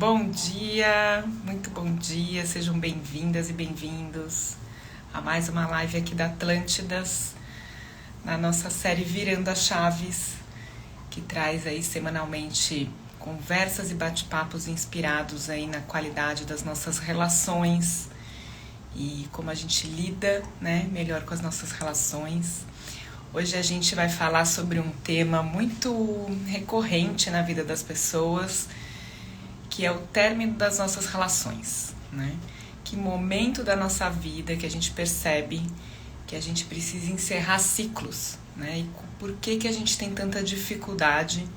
Muito bom dia, sejam bem-vindas e bem-vindos a mais uma live aqui da Atlântidas, na nossa série Virando as Chaves, que traz aí semanalmente conversas e bate-papos inspirados aí na qualidade das nossas relações e como a gente lida, né, melhor com as nossas relações. Hoje a gente vai falar sobre um tema muito recorrente na vida das pessoas, que é o término das nossas relações, né? Que momento da nossa vida que a gente percebe que a gente precisa encerrar ciclos, né? E por que a gente tem tanta dificuldade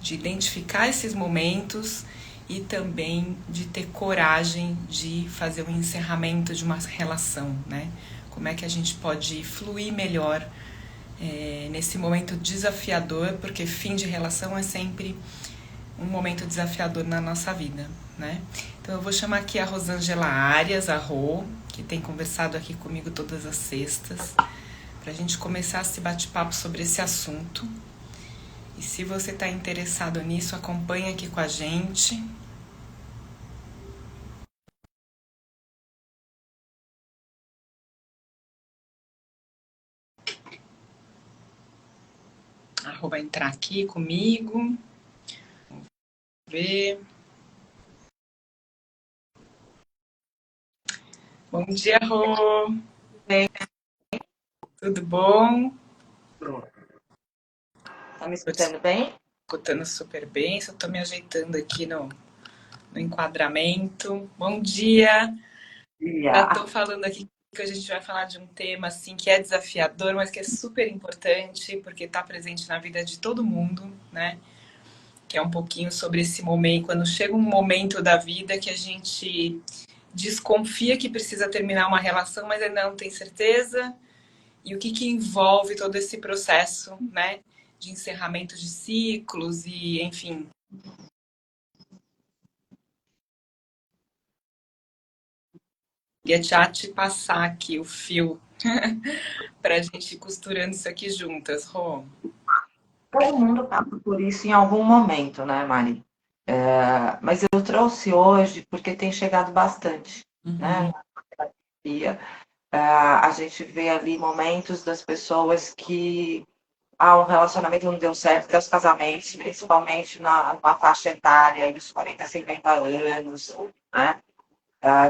de identificar esses momentos e também de ter coragem de fazer um encerramento de uma relação, né? Como é que a gente pode fluir melhor nesse momento desafiador, porque fim de relação é sempre um momento desafiador na nossa vida, né? Então eu vou chamar aqui a Rosângela Arias, a Rô, que tem conversado aqui comigo todas as sextas, para a gente começar esse bate-papo sobre esse assunto. E se você está interessado nisso, acompanha aqui com a gente. A Rô vai entrar aqui comigo. Vamos ver. Bom dia, Rô. Bem, Tudo bom? tá me Tô te escutando bem? escutando super bem, só tô me ajeitando aqui no enquadramento. Bom dia! Já Já. tô falando aqui que a gente vai falar de um tema assim que é desafiador, mas que é super importante, porque está presente na vida de todo mundo, né? Que é um pouquinho sobre esse momento, quando chega um momento da vida que a gente desconfia que precisa terminar uma relação, mas ainda não tem certeza, e o que envolve todo esse processo, né? De encerramento de ciclos e, enfim. Queria já te passar aqui o fio para a gente ir costurando isso aqui juntas, Rô. Todo mundo passa por isso em algum momento, né, Mari? Mas eu trouxe hoje porque tem chegado bastante, né? Uhum. E, a gente vê ali momentos das pessoas que um relacionamento não deu certo, até os casamentos, principalmente numa faixa etária dos 40, 50 anos, né?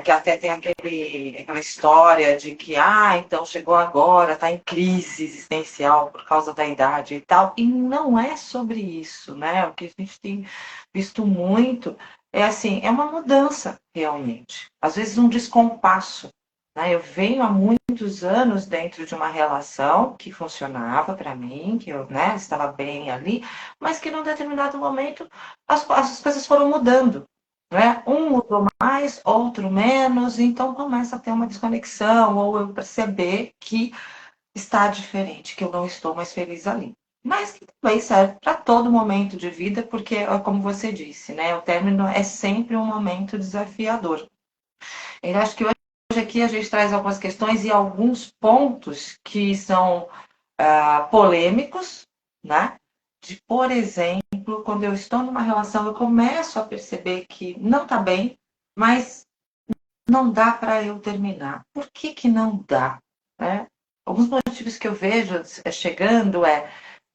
Que até tem aquela história de que, então chegou agora, está em crise existencial por causa da idade e tal. E não é sobre isso, né? O que a gente tem visto muito é assim, é uma mudança realmente. Às vezes um descompasso. Né? Eu venho há muitos anos dentro de uma relação que funcionava para mim, que eu, né, estava bem ali, mas que num determinado momento as coisas foram mudando. Né? Um mudou mais, outro menos, então começa a ter uma desconexão, ou eu perceber que está diferente, que eu não estou mais feliz ali. Mas que também serve para todo momento de vida, porque, como você disse, né, o término é sempre um momento desafiador. Eu acho que hoje aqui a gente traz algumas questões e alguns pontos que são polêmicos, né? De, por exemplo, quando eu estou numa relação, eu começo a perceber que não está bem, mas não dá para eu terminar. Por que não dá? Né? Alguns motivos que eu vejo chegando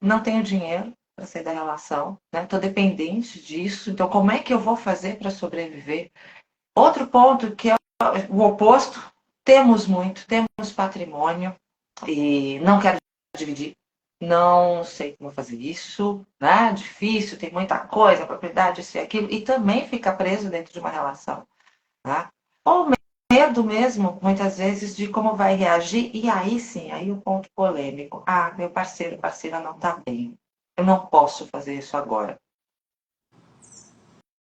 não tenho dinheiro para sair da relação, né? Estou dependente disso, então como é que eu vou fazer para sobreviver? Outro ponto que é o oposto, temos muito, temos patrimônio e não quero dividir. Não sei como fazer isso, né? Difícil, tem muita coisa, propriedade, isso e aquilo, e também fica preso dentro de uma relação. Tá? Ou medo mesmo, muitas vezes, de como vai reagir, e aí sim, aí o ponto polêmico. Meu parceiro, parceira não está bem. Eu não posso fazer isso agora.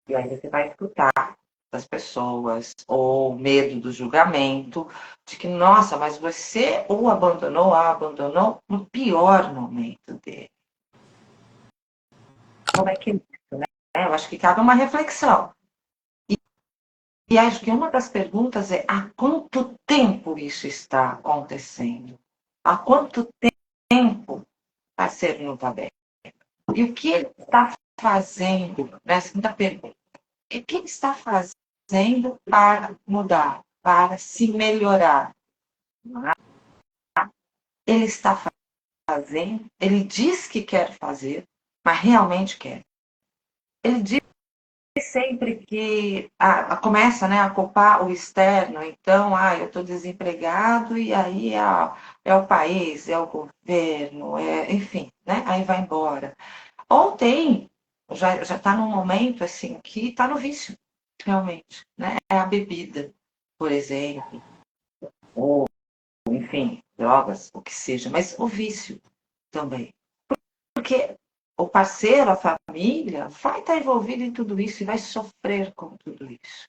E aí você vai escutar das pessoas, ou medo do julgamento, de que, nossa, mas você o abandonou, a abandonou no pior momento dele. Como é que é isso, né? Eu acho que cabe uma reflexão. E acho que uma das perguntas é há quanto tempo isso está acontecendo? Há quanto tempo o parceiro não está bem? E o que ele está fazendo? Né? Segunda pergunta. E o que ele está fazendo para mudar, para se melhorar? Ele está fazendo, ele diz que quer fazer, mas realmente quer. Ele diz sempre que começa, né, a culpar o externo, então, eu estou desempregado e aí é o país, é o governo, enfim, né, aí vai embora. Ou já está num momento assim que está no vício, realmente, né, é a bebida, por exemplo, ou, enfim, drogas, o que seja, mas o vício também. Porque o parceiro, a família, vai estar envolvido em tudo isso e vai sofrer com tudo isso.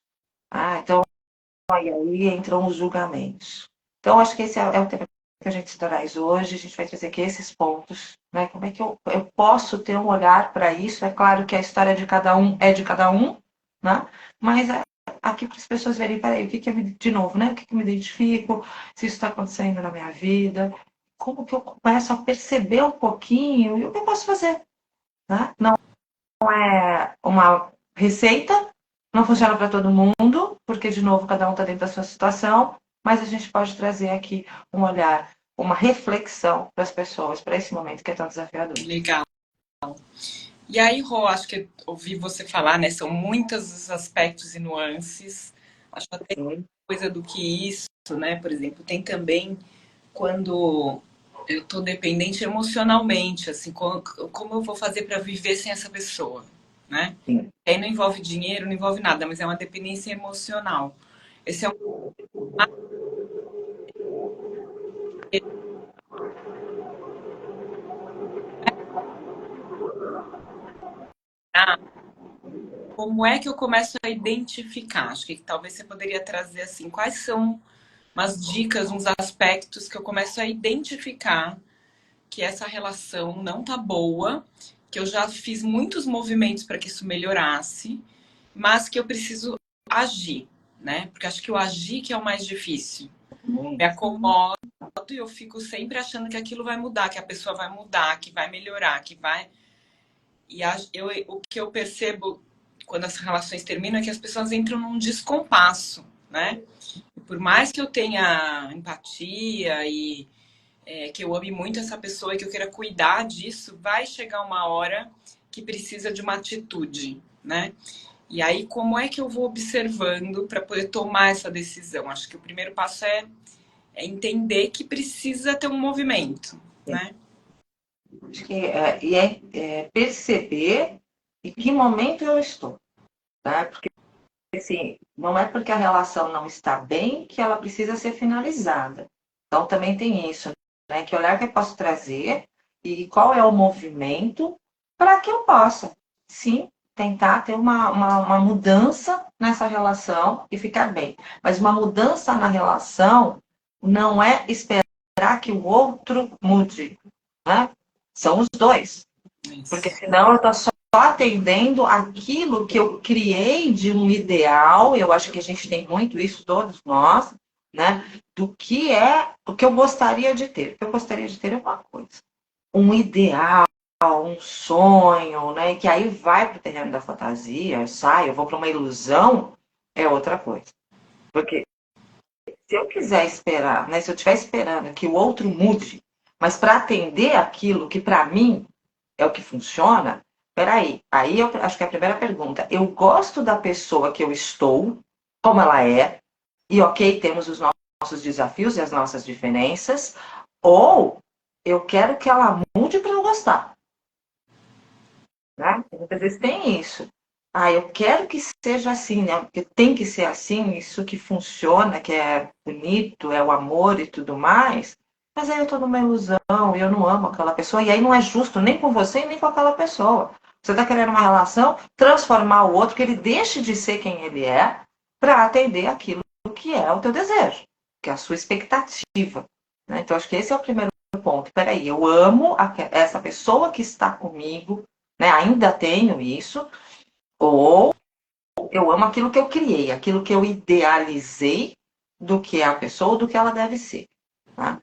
Então, aí entram os julgamentos. Então, acho que esse é o tema que a gente traz hoje. A gente vai trazer aqui esses pontos. Né? Como é que eu posso ter um olhar para isso? É claro que a história de cada um é de cada um, né? Mas aqui para as pessoas verem, peraí, o que de novo, né? O que eu me identifico, se isso está acontecendo na minha vida, como que eu começo a perceber um pouquinho e o que eu posso fazer, né? Não é uma receita, não funciona para todo mundo, porque, de novo, cada um está dentro da sua situação, mas a gente pode trazer aqui um olhar, uma reflexão para as pessoas, para esse momento que é tão desafiador. Legal. E aí, Rô, acho que ouvi você falar, né? São muitos os aspectos e nuances. Acho que até coisa do que isso, né? Por exemplo, tem também quando eu tô dependente emocionalmente, assim, como eu vou fazer para viver sem essa pessoa, né? Sim. Aí não envolve dinheiro, não envolve nada, mas é uma dependência emocional. Esse é um como é que eu começo a identificar? Acho que talvez você poderia trazer assim, quais são umas dicas, uns aspectos que eu começo a identificar que essa relação não tá boa, que eu já fiz muitos movimentos para que isso melhorasse, mas que eu preciso agir, né? Porque acho que o agir que é o mais difícil. Me acomodo e eu fico sempre achando que aquilo vai mudar, que a pessoa vai mudar, que vai melhorar, que vai. E o que eu percebo quando as relações terminam é que as pessoas entram num descompasso, né? E por mais que eu tenha empatia e que eu ame muito essa pessoa e que eu queira cuidar disso, vai chegar uma hora que precisa de uma atitude, né? E aí, como é que eu vou observando para poder tomar essa decisão? Acho que o primeiro passo é entender que precisa ter um movimento, né? Acho que é perceber em que momento eu estou, tá? Porque assim, não é porque a relação não está bem que ela precisa ser finalizada. Então também tem isso, né? Que olhar que eu posso trazer e qual é o movimento para que eu possa, sim, tentar ter uma mudança nessa relação e ficar bem. Mas uma mudança na relação não é esperar que o outro mude, né? São os dois. Porque Isso. senão eu estou só atendendo aquilo que eu criei de um ideal, eu acho que a gente tem muito isso, todos nós, né? Do que é o que eu gostaria de ter. O que eu gostaria de ter é uma coisa. Um ideal, um sonho, né? E que aí vai para o terreno da fantasia, eu saio, eu vou para uma ilusão, é outra coisa. Porque se eu quiser esperar, né? Se eu estiver esperando que o outro mude, mas para atender aquilo que para mim é o que funciona? Peraí, aí eu acho que é a primeira pergunta. Eu gosto da pessoa que eu estou, como ela é, e ok, temos os nossos desafios e as nossas diferenças, ou eu quero que ela mude para eu gostar. Né? Muitas vezes tem isso. Eu quero que seja assim, né? Porque tem que ser assim, isso que funciona, que é bonito, é o amor e tudo mais. Mas aí eu estou numa ilusão, eu não amo aquela pessoa, e aí não é justo nem com você nem com aquela pessoa. Você está querendo uma relação, transformar o outro, que ele deixe de ser quem ele é, para atender aquilo que é o teu desejo, que é a sua expectativa. Né? Então, acho que esse é o primeiro ponto. Peraí, eu amo essa pessoa que está comigo, né? Ainda tenho isso, ou eu amo aquilo que eu criei, aquilo que eu idealizei do que é a pessoa, do que ela deve ser. Tá?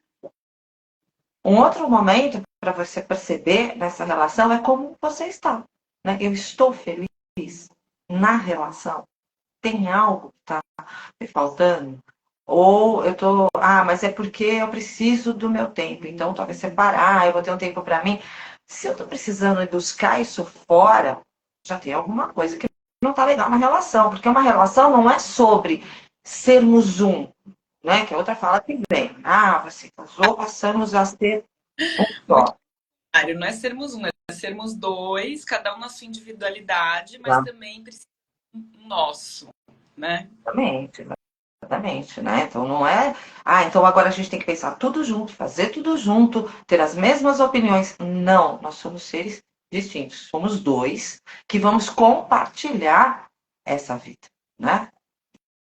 Um outro momento para você perceber nessa relação é como você está. Né? Eu estou feliz na relação? Tem algo que está me faltando? Ou eu tô, mas é porque eu preciso do meu tempo, então talvez separar, eu vou ter um tempo para mim. Se eu tô precisando buscar isso fora, já tem alguma coisa que não tá legal na relação, porque uma relação não é sobre sermos um, né? Que a outra fala que vem. Você casou, passamos a ser um Muito só. claro, não é sermos um, é sermos dois, cada um na sua individualidade, mas também precisa um nosso, né? Exatamente, exatamente, né? Então não é, então agora a gente tem que pensar tudo junto, fazer tudo junto, ter as mesmas opiniões. Não, nós somos seres distintos, somos dois que vamos compartilhar essa vida, né?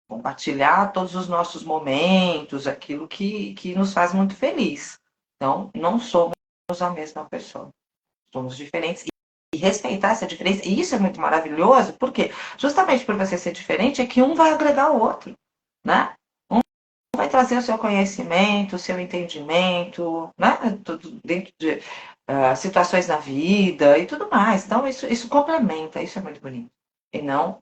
Compartilhar todos os nossos momentos, aquilo que nos faz muito feliz. Então, não somos a mesma pessoa, somos diferentes. E respeitar essa diferença, e isso é muito maravilhoso, porque justamente por você ser diferente é que um vai agregar o outro, né? Vai trazer o seu conhecimento, o seu entendimento, né? Tudo dentro de situações na vida e tudo mais. Então, isso complementa, isso é muito bonito. E não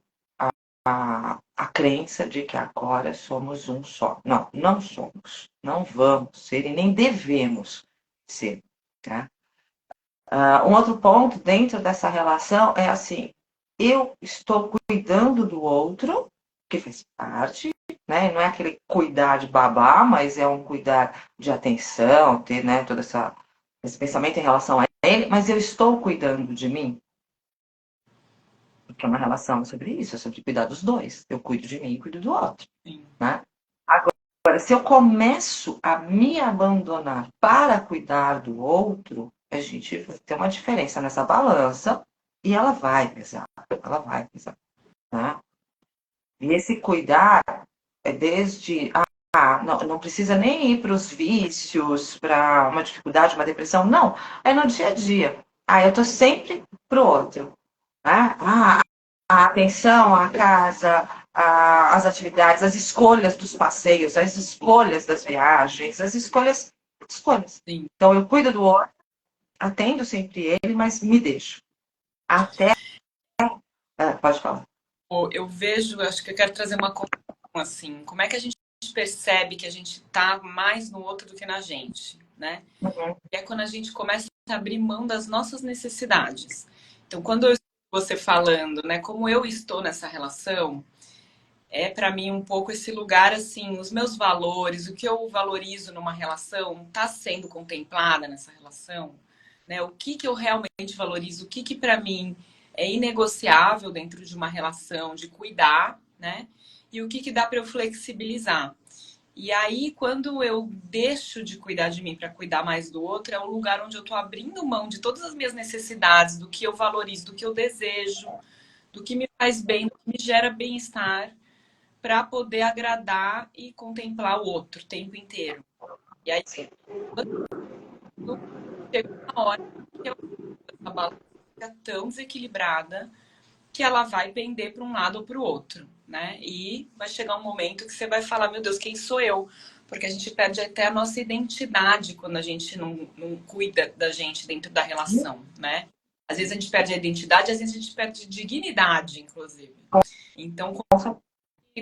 a crença de que agora somos um só. Não, não somos. Não vamos ser e nem devemos ser. Tá? Um outro ponto dentro dessa relação é assim: eu estou cuidando do outro, que faz parte, né? Não é aquele cuidar de babá, mas é um cuidar de atenção, ter, né, todo esse pensamento em relação a ele, mas eu estou cuidando de mim. Porque é uma relação sobre isso, é sobre cuidar dos dois. Eu cuido de mim e cuido do outro. Né? Agora, se eu começo a me abandonar para cuidar do outro, a gente vai ter uma diferença nessa balança e ela vai pesar. Ela vai pesar. Né? E esse cuidar é desde. Não precisa nem ir para os vícios, para uma dificuldade, uma depressão. Não. É no dia a dia. Eu estou sempre pro outro. Né? A atenção à casa, as atividades, as escolhas dos passeios, as escolhas das viagens, as escolhas. Escolhas. Sim. Então, eu cuido do outro, atendo sempre ele, mas me deixo. Até. Pode falar. Eu vejo, acho que eu quero trazer uma condição assim, como é que a gente percebe que a gente tá mais no outro do que na gente, né? Uhum. É quando a gente começa a abrir mão das nossas necessidades. Então, quando eu escuto você falando, né, como eu estou nessa relação, é para mim um pouco esse lugar assim, os meus valores, o que eu valorizo numa relação, está sendo contemplada nessa relação, né? O que eu realmente valorizo, o que para mim é inegociável dentro de uma relação de cuidar, né? E o que dá para eu flexibilizar. E aí, quando eu deixo de cuidar de mim para cuidar mais do outro, é um lugar onde eu estou abrindo mão de todas as minhas necessidades, do que eu valorizo, do que eu desejo, do que me faz bem, do que me gera bem-estar, para poder agradar e contemplar o outro o tempo inteiro. E aí, quando chega uma hora que essa balança fica tão desequilibrada que ela vai pender para um lado ou para o outro, né? E vai chegar um momento que você vai falar, meu Deus, quem sou eu? Porque a gente perde até a nossa identidade quando a gente não cuida da gente dentro da relação, né? Às vezes a gente perde a identidade, às vezes a gente perde dignidade, inclusive. Então,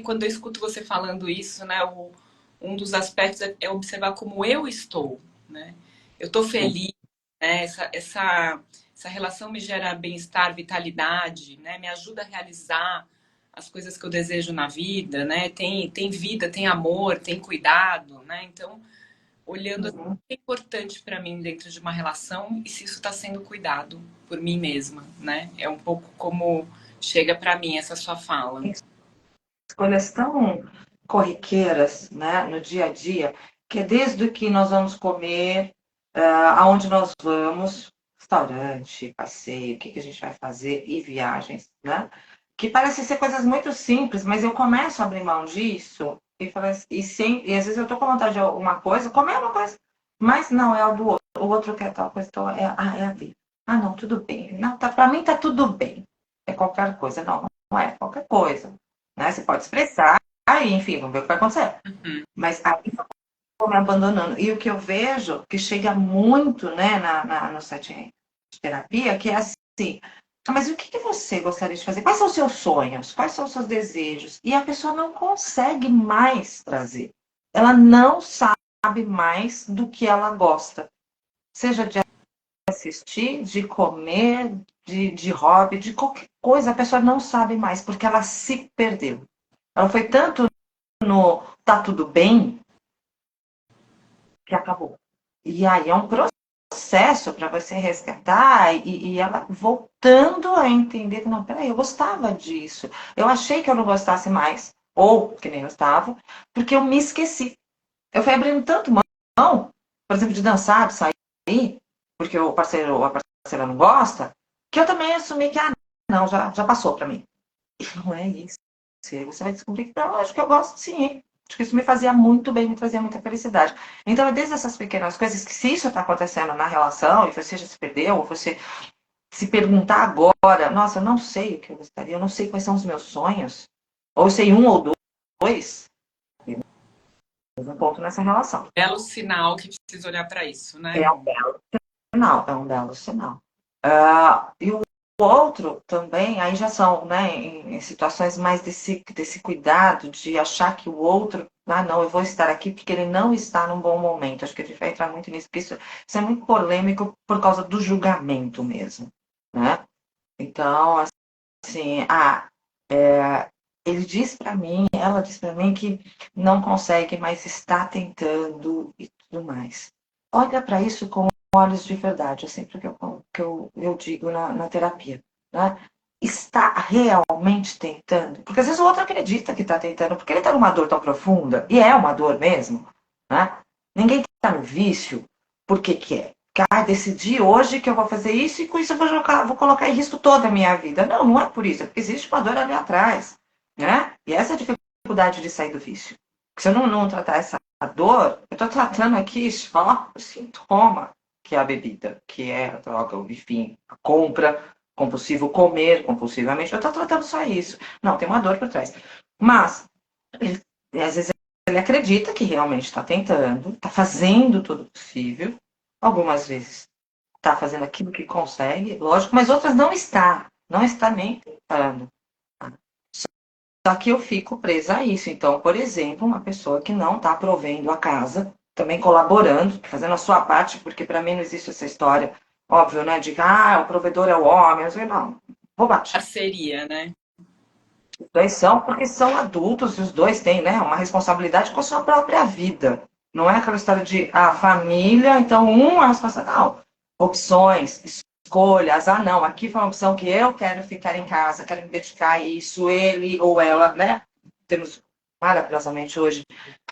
quando eu escuto você falando isso, né, um dos aspectos é observar como eu estou, né? Eu estou feliz, né? Essa relação me gera bem-estar, vitalidade, né? Me ajuda a realizar as coisas que eu desejo na vida, né? Tem vida, tem amor, tem cuidado, né? Então, olhando assim, o que é importante para mim dentro de uma relação e se isso está sendo cuidado por mim mesma, né? É um pouco como chega para mim essa sua fala. Escolhas tão corriqueiras, né, no dia a dia, que é desde o que nós vamos comer, aonde nós vamos, restaurante, passeio, o que a gente vai fazer e viagens, né? Que parecem ser coisas muito simples, mas eu começo a abrir mão disso e, e às vezes eu tô com vontade de alguma coisa, comer uma coisa, mas não, é a do outro. O outro quer tal coisa, então é a dele. Não, tudo bem. Não, para mim tá tudo bem. É qualquer coisa. Não, não é qualquer coisa. Né? Você pode expressar, aí, enfim, vamos ver o que vai acontecer. Uhum. Mas aí eu vou me abandonando. E o que eu vejo, que chega muito, né, no setting de terapia, que é assim, Mas o que você gostaria de fazer? Quais são os seus sonhos? Quais são os seus desejos? E a pessoa não consegue mais trazer. Ela não sabe mais do que ela gosta. Seja de assistir, de comer, de hobby, de qualquer coisa, a pessoa não sabe mais, porque ela se perdeu. Ela foi tanto no tá tudo bem que acabou. E aí é um processo para você resgatar e ela voltando a entender que, não, peraí, eu gostava disso. Eu achei que eu não gostasse mais, ou que nem eu estava, porque eu me esqueci. Eu fui abrindo tanto mão, por exemplo, de dançar, de sair, porque o parceiro ou a parceira não gosta, que eu também assumi que, não, já passou para mim. E não é isso. Você vai descobrir que, não, acho que eu gosto sim. Acho que isso me fazia muito bem, me trazia muita felicidade. Então, é desde essas pequenas coisas que, se isso está acontecendo na relação e você já se perdeu, ou você se perguntar agora, nossa, eu não sei o que eu gostaria, eu não sei quais são os meus sonhos, ou eu sei um ou dois, um ponto nessa relação. Belo sinal que precisa olhar para isso, né, É um Rô? belo sinal, é um belo sinal. E o outro também, aí já são, né, em situações mais desse cuidado de achar que o outro, não, eu vou estar aqui porque ele não está num bom momento. Acho que a gente vai entrar muito nisso, porque isso é muito polêmico por causa do julgamento mesmo, né? Então, assim, ele diz para mim, ela diz para mim que não consegue, mas está tentando e tudo mais. Olha para isso com olhos de verdade, é sempre que eu digo na terapia. Né? Está realmente tentando? Porque às vezes o outro acredita que está tentando, porque ele está numa dor tão profunda, e é uma dor mesmo. Né? Ninguém está no vício porque quer. Decidi hoje que eu vou fazer isso e com isso eu vou colocar em risco toda a minha vida. Não, não é por isso, é porque existe uma dor ali atrás. Né? E essa é a dificuldade de sair do vício. Porque se eu não tratar essa dor, eu estou tratando aqui só o sintoma, que é a bebida, que é a droga, enfim, a compra compulsiva, comer compulsivamente. Eu estou tratando só isso. Não, tem uma dor por trás. Mas, ele, às vezes, ele acredita que realmente está tentando, está fazendo tudo possível. Algumas vezes está fazendo aquilo que consegue, lógico, mas outras não está. Não está nem tentando. Só que eu fico presa a isso. Então, por exemplo, uma pessoa que não está provendo a casa, também colaborando, fazendo a sua parte, porque para mim não existe essa história, óbvio, né? De que o provedor é o homem. Eu digo, não, bobagem. Parceria, né? Os dois são porque são adultos e os dois têm, né, uma responsabilidade com a sua própria vida. Não é aquela história de família, então um é responsável. Não. Opções, escolhas. Não, aqui foi uma opção que eu quero ficar em casa, quero me dedicar a isso, ele ou ela, né? Temos maravilhosamente hoje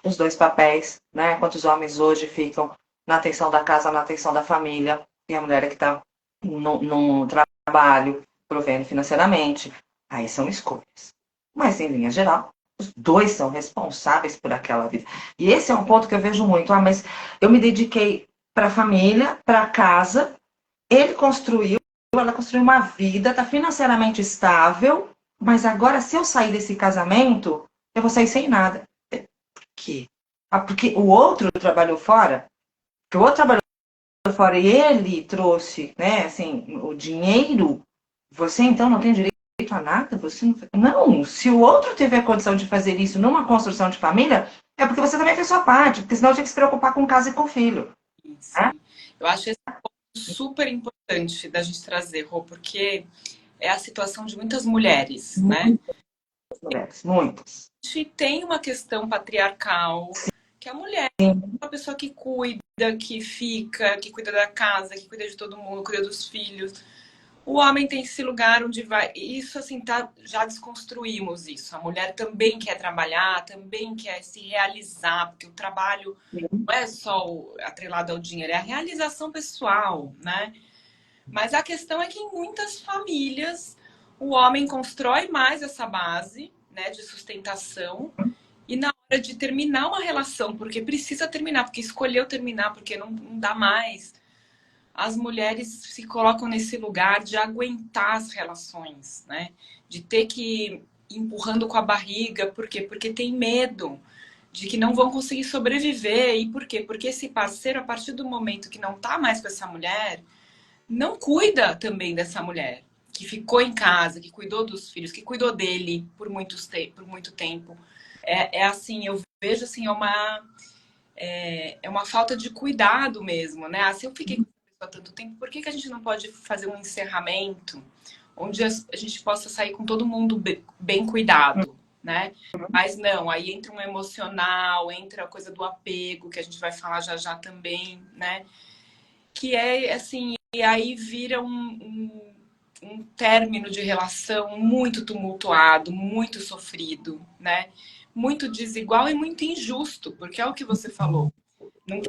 os dois papéis, né? Quantos homens hoje ficam na atenção da casa, na atenção da família, e a mulher é que está no trabalho, provendo financeiramente. Aí são escolhas. Mas, em linha geral, os dois são responsáveis por aquela vida. E esse é um ponto que eu vejo muito. Mas eu me dediquei para a família, para a casa, ele construiu, ela construiu uma vida, está financeiramente estável, mas agora, se eu sair desse casamento, eu vou sair sem nada. Por quê? Porque o outro trabalhou fora, porque o outro trabalhou fora e ele trouxe, né, assim, o dinheiro, você então não tem direito a nada? Você não, se o outro teve a condição de fazer isso numa construção de família, é porque você também fez sua parte, porque senão tinha que se preocupar com casa e com filho. Né? Sim. Eu acho esse ponto super importante da gente trazer, Rô, porque é a situação de muitas mulheres, né? Muitas mulheres, muitas. A gente tem uma questão patriarcal, que a mulher é uma pessoa que cuida, que fica, que cuida da casa, que cuida de todo mundo, cuida dos filhos. O homem tem esse lugar onde vai. Isso, assim, tá, já desconstruímos isso. A mulher também quer trabalhar, também quer se realizar, porque o trabalho não é só atrelado ao dinheiro, é a realização pessoal, né? Mas a questão é que em muitas famílias o homem constrói mais essa base, né, de sustentação. E na hora de terminar uma relação, porque precisa terminar, porque escolheu terminar, porque não dá mais, as mulheres se colocam nesse lugar de aguentar as relações, né? De ter que ir empurrando com a barriga, por quê? Porque tem medo de que não vão conseguir sobreviver. E por quê? Porque esse parceiro, a partir do momento que não tá mais com essa mulher, não cuida também dessa mulher. que ficou em casa, que cuidou dos filhos, que cuidou dele por muito tempo. É assim, eu vejo assim, é uma falta de cuidado mesmo, né? Se eu fiquei com essa pessoa há tanto tempo, por que a gente não pode fazer um encerramento onde a gente possa sair com todo mundo bem cuidado, né? Mas não, aí entra um emocional, entra a coisa do apego, que a gente vai falar já já também, né? Que é assim, e aí vira um término de relação muito tumultuado, muito sofrido, né? Muito desigual e muito injusto, porque é o que você falou. Não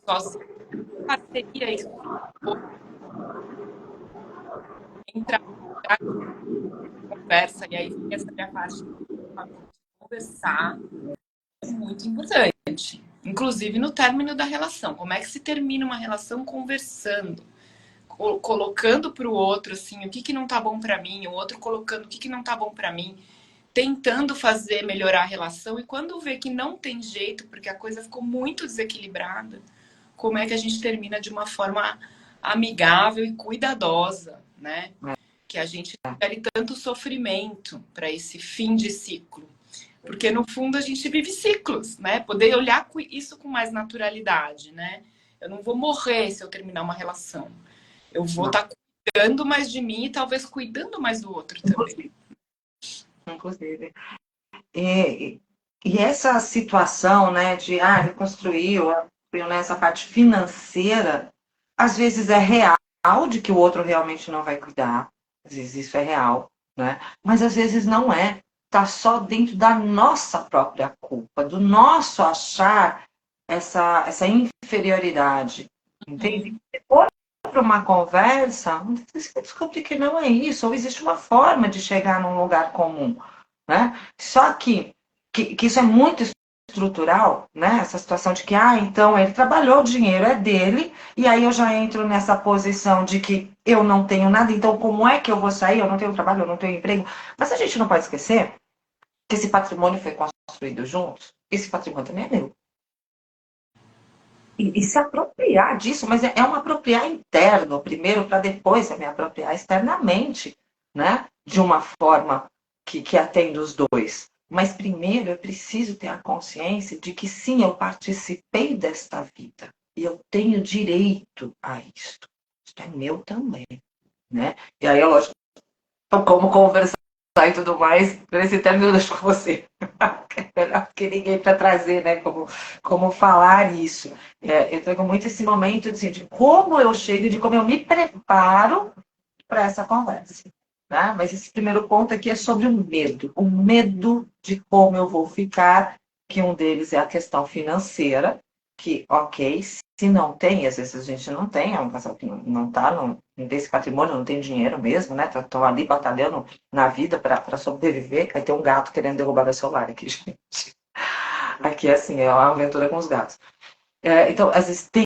sozinho, parceria isso entra na conversa e aí essa é a parte de conversar é muito importante, inclusive no término da relação. Como é que se termina uma relação conversando, colocando para o outro assim o que não tá bom para mim, o outro colocando o que não tá bom para mim, tentando fazer melhorar a relação e quando vê que não tem jeito porque a coisa ficou muito desequilibrada, como é que a gente termina de uma forma amigável e cuidadosa, né? Que a gente não gere tanto sofrimento para esse fim de ciclo. Porque no fundo a gente vive ciclos, né? Poder olhar isso com mais naturalidade, né? Eu não vou morrer se eu terminar uma relação. Eu vou estar cuidando mais de mim e talvez cuidando mais do outro também. Inclusive. E essa situação, né, de reconstruir, né, essa parte financeira, às vezes é real, de que o outro realmente não vai cuidar, às vezes isso é real, né? Mas às vezes não é. Está só dentro da nossa própria culpa, do nosso achar essa inferioridade, entende? Depois para uma conversa, descobrir que não é isso, ou existe uma forma de chegar num lugar comum, né? Só que isso é muito estrutural, né? Essa situação de que, então ele trabalhou, o dinheiro é dele, e aí eu já entro nessa posição de que eu não tenho nada, então como é que eu vou sair? Eu não tenho trabalho, eu não tenho emprego. Mas a gente não pode esquecer que esse patrimônio foi construído juntos, esse patrimônio também é meu. E se apropriar disso, mas é um apropriar interno primeiro, para depois eu me apropriar externamente, né? De uma forma que atende os dois. Mas primeiro eu preciso ter a consciência de que sim, eu participei desta vida e eu tenho direito a isto. Isto é meu também, né? E aí, lógico, como conversar e tudo mais, nesse término eu deixo com você. Porque ninguém para trazer, né? Como falar isso. Eu trago muito esse momento assim, de como eu chego, de como eu me preparo para essa conversa. Né? Mas esse primeiro ponto aqui é sobre o medo de como eu vou ficar, que um deles é a questão financeira, que, ok, se não tem, às vezes a gente não tem, é um casal que não tá, não tem esse patrimônio, não tem dinheiro mesmo, né? Estão ali batalhando na vida para sobreviver. Aí tem um gato querendo derrubar meu celular aqui, gente. Aqui, assim, é uma aventura com os gatos. Então, às vezes tem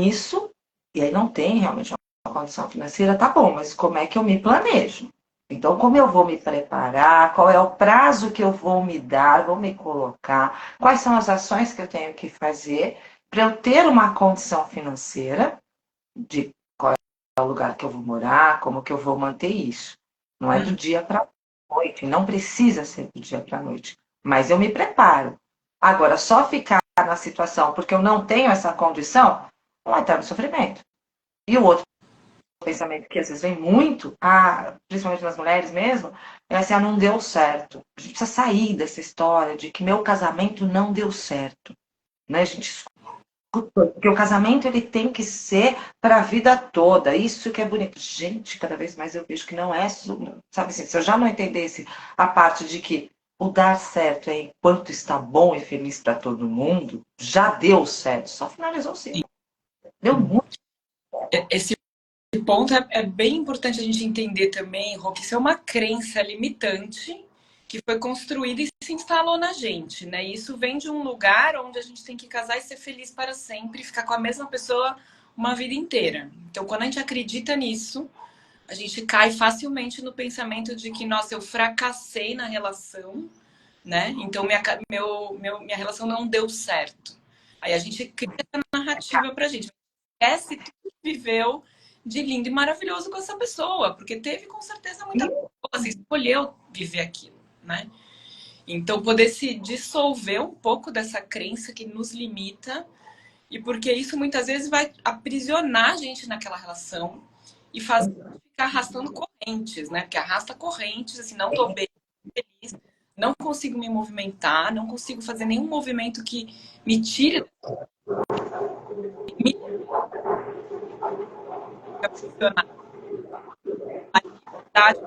isso, e aí não tem realmente uma condição financeira, tá bom, mas como é que eu me planejo? Então, como eu vou me preparar? Qual é o prazo que eu vou me dar? Vou me colocar? Quais são as ações que eu tenho que fazer para eu ter uma condição financeira de qual é o lugar que eu vou morar, como que eu vou manter isso? Não é do dia para a noite, não precisa ser do dia para a noite, mas eu me preparo. Agora, só ficar na situação porque eu não tenho essa condição, vai estar no sofrimento. E o outro pensamento que às vezes vem muito, principalmente nas mulheres mesmo, é assim, não deu certo. A gente precisa sair dessa história de que meu casamento não deu certo. Né? A gente escuta, porque o casamento ele tem que ser para a vida toda. Isso que é bonito. Gente, cada vez mais eu vejo que não é, sabe assim, se eu já não entendesse a parte de que o dar certo é enquanto está bom e feliz para todo mundo, já deu certo, só finalizou o ciclo. Deu muito. Esse ponto é bem importante a gente entender também, Rô, que isso é uma crença limitante que foi construída e se instalou na gente, né? E isso vem de um lugar onde a gente tem que casar e ser feliz para sempre, ficar com a mesma pessoa uma vida inteira. Então, quando a gente acredita nisso, a gente cai facilmente no pensamento de que, nossa, eu fracassei na relação, né? Então minha relação não deu certo. Aí a gente cria essa narrativa pra gente. Esquece tudo que viveu de lindo e maravilhoso com essa pessoa, porque teve com certeza muita coisa, você escolheu viver aquilo, né? Então, poder se dissolver um pouco dessa crença que nos limita, e porque isso muitas vezes vai aprisionar a gente naquela relação e fazer ficar arrastando correntes, né? Porque arrasta correntes, assim, não tô bem, feliz, não consigo me movimentar, não consigo fazer nenhum movimento que me tire da liberdade.